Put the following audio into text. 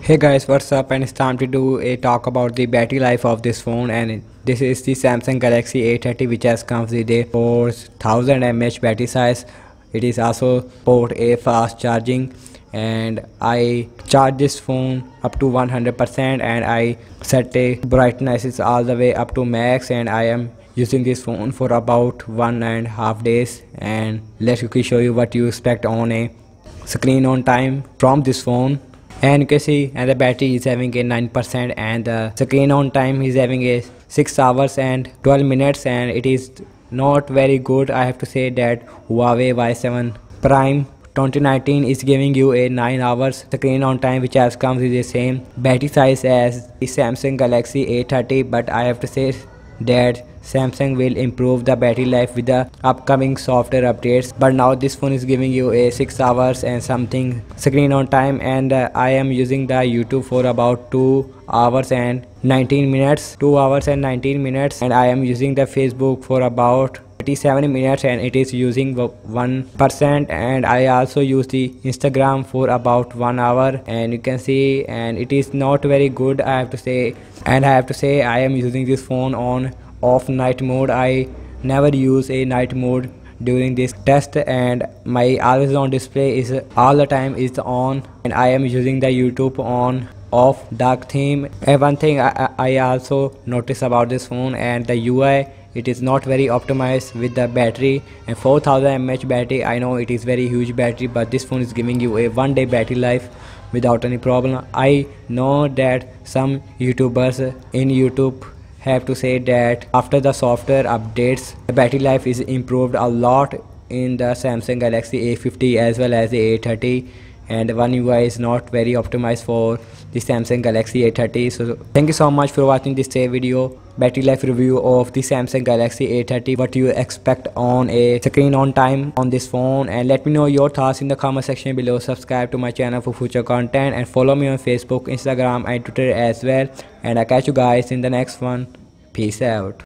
Hey guys, what's up? And it's time to do a talk about the battery life of this phone. And this is the Samsung Galaxy A30, which has comes with a 4000 mAh battery size. It is also support a fast charging, and I charge this phone up to 100%, and I set a brightness is all the way up to max, and I am using this phone for about 1.5 days. And let's quickly show you what you expect on a screen on time from this phone. And you can see, and the battery is having a 9%, and the screen on time is having a 6 hours and 12 minutes, and it is not very good. I have to say that Huawei Y7 Prime 2019 is giving you a 9 hours screen on time, which has comes with the same battery size as the Samsung Galaxy A30. But I have to say that Samsung will improve the battery life with the upcoming software updates. But now this phone is giving you a 6 hours and something screen on time, and I am using the YouTube for about 2 hours and 19 minutes, and I am using the Facebook for about 37 minutes, and it is using 1%. And I also use the Instagram for about 1 hour, and you can see, and it is not very good, I have to say. And I have to say, I am using this phone on off night mode. I never use a night mode during this test, and my always on display is all the time is on, and I am using the YouTube on off dark theme. And one thing I also notice about this phone, and the UI, it is not very optimized with the battery. And 4000 mAh battery, I know it is very huge battery, but this phone is giving you a 1 day battery life without any problem. I know that some YouTubers in YouTube have to say that after the software updates, the battery life is improved a lot in the Samsung Galaxy A50 as well as the A30, and One UI is not very optimized for the Samsung Galaxy A30. So thank you so much for watching this video battery life review of the Samsung Galaxy A30. What you expect on a screen on time on this phone, and let me know your thoughts in the comment section below. Subscribe to my channel for future content, and follow me on Facebook, Instagram and Twitter as well. And I'll catch you guys in the next one. Peace out.